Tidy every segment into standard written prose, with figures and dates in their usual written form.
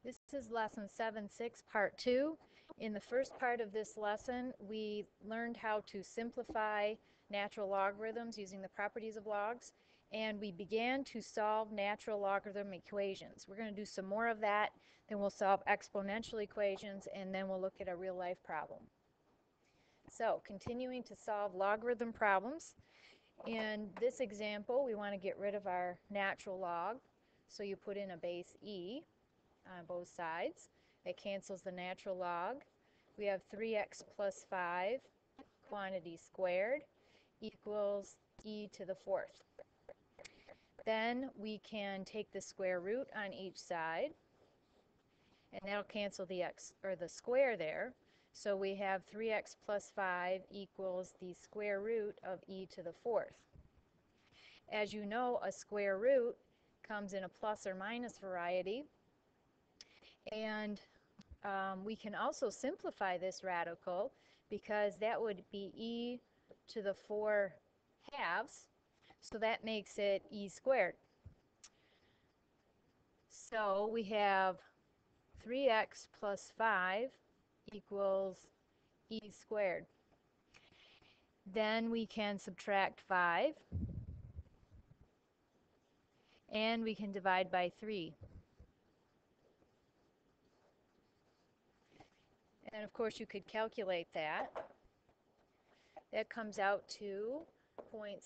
This is lesson 7-6, part 2. In the first part of this lesson, we learned how to simplify natural logarithms using the properties of logs, and we began to solve natural logarithm equations. We're going to do some more of that, then we'll solve exponential equations, and then we'll look at a real-life problem. So, continuing to solve logarithm problems. In this example, we want to get rid of our natural log, so you put in a base e on both sides. It cancels the natural log. We have 3x plus 5 quantity squared equals e to the fourth. Then we can take the square root on each side, and that'll cancel the x or the square there. So we have 3x plus 5 equals the square root of e to the fourth. As you know, a square root comes in a plus or minus variety. And we can also simplify this radical because that would be e to the 4 halves. So that makes it e squared. So we have 3x plus 5 equals e squared. Then we can subtract 5. And we can divide by 3. And of course you could calculate that. That comes out to 0.796.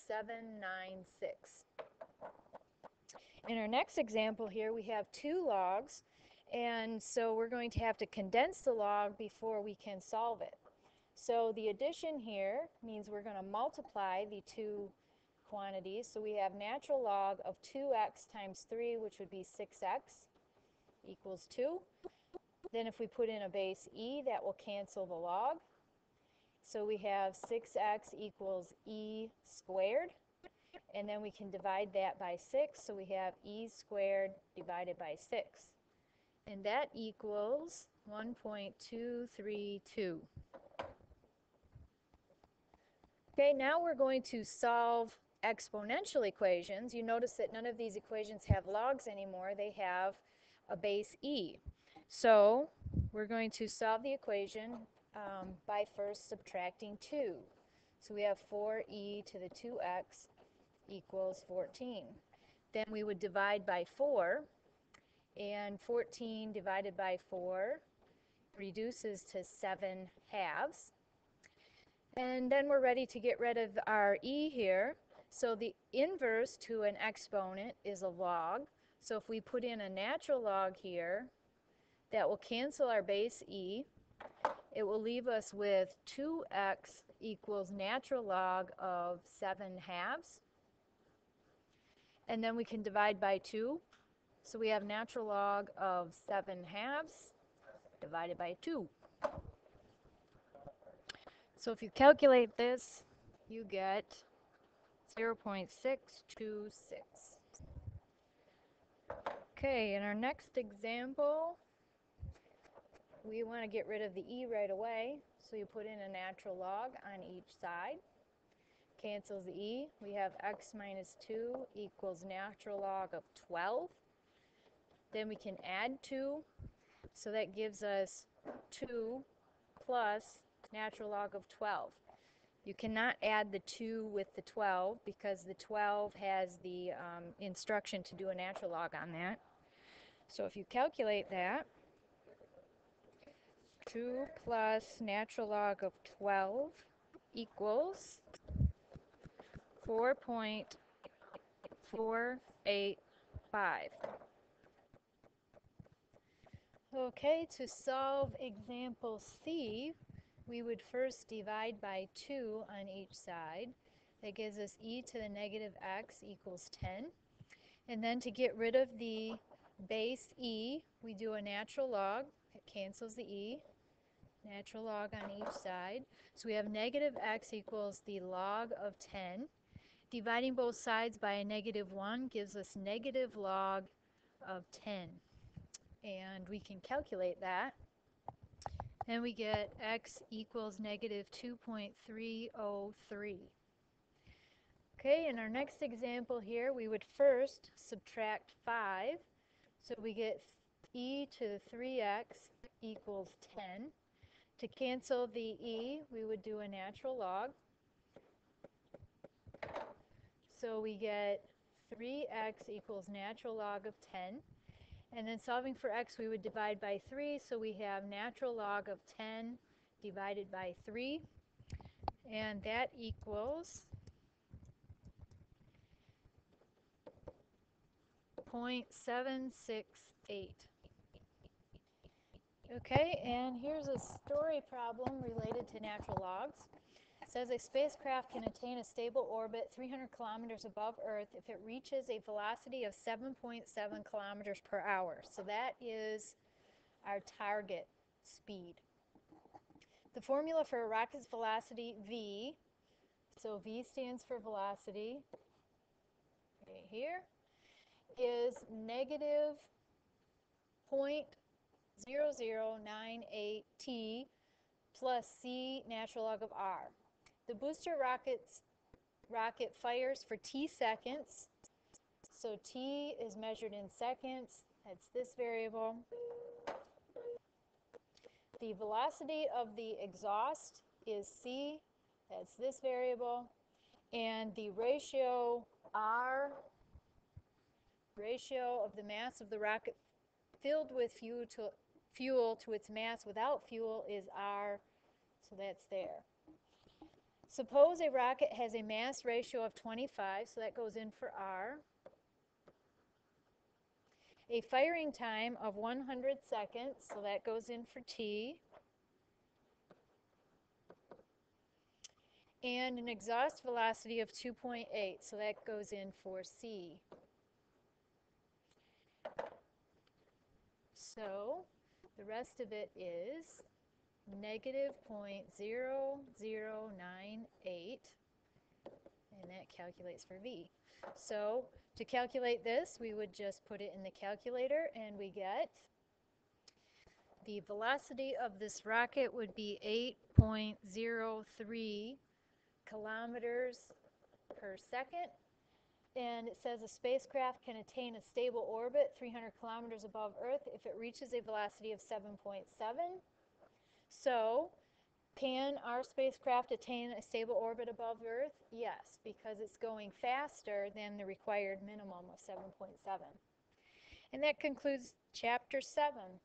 In our next example here, we have 2 logs, and so we're going to have to condense the log before we can solve it. So the addition here means we're going to multiply the 2 quantities. So we have natural log of 2x times 3, which would be 6x, equals 2. Then if we put in a base e, that will cancel the log. So we have 6x equals e squared. And then we can divide that by 6, so we have e squared divided by 6. And that equals 1.232. Okay, now we're going to solve exponential equations. You notice that none of these equations have logs anymore. They have a base e. So we're going to solve the equation by first subtracting 2. So we have 4e to the 2x equals 14. Then we would divide by 4, and 14 divided by 4 reduces to 7 halves. And then we're ready to get rid of our e here. So the inverse to an exponent is a log. So if we put in a natural log here, that will cancel our base e. It will leave us with 2x equals natural log of 7 halves. And then we can divide by 2. So we have natural log of 7 halves divided by 2. So if you calculate this, you get 0.626. Okay, in our next example, we want to get rid of the e right away. So you put in a natural log on each side. Cancels the e. We have x minus 2 equals natural log of 12. Then we can add 2. So that gives us 2 plus natural log of 12. You cannot add the 2 with the 12 because the 12 has the instruction to do a natural log on that. So if you calculate that, 2 plus natural log of 12 equals 4.485. Okay, to solve example C, we would first divide by 2 on each side. That gives us e to the negative x equals 10. And then to get rid of the base e, we do a natural log. It cancels the e. Natural log on each side. So we have negative x equals the log of 10. Dividing both sides by a negative 1 gives us negative log of 10. And we can calculate that. And we get x equals negative 2.303. Okay, in our next example here, we would first subtract 5. So we get e to the 3x equals 10. To cancel the e, we would do a natural log. So we get 3x equals natural log of 10. And then solving for x, we would divide by 3. So we have natural log of 10 divided by 3. And that equals 0.768. Okay, and here's a story problem related to natural logs. It says a spacecraft can attain a stable orbit 300 kilometers above Earth if it reaches a velocity of 7.7 kilometers per hour. So that is our target speed. The formula for a rocket's velocity, v, so v stands for velocity, right here, is negative 0.0098 t plus c natural log of r. The booster rocket fires for t seconds, so t is measured in seconds, that's this variable. The velocity of the exhaust is c, that's this variable, and the ratio r, ratio of the mass of the rocket filled with fuel to its mass without fuel is r, so that's there. Suppose a rocket has a mass ratio of 25, so that goes in for r. A firing time of 100 seconds, so that goes in for t. And an exhaust velocity of 2.8, so that goes in for c. So the rest of it is negative 0.0098, and that calculates for v. So to calculate this, we would just put it in the calculator, and we get the velocity of this rocket would be 8.03 kilometers per second. And it says a spacecraft can attain a stable orbit 300 kilometers above Earth if it reaches a velocity of 7.7. So can our spacecraft attain a stable orbit above Earth? Yes, because it's going faster than the required minimum of 7.7. And that concludes Chapter 7.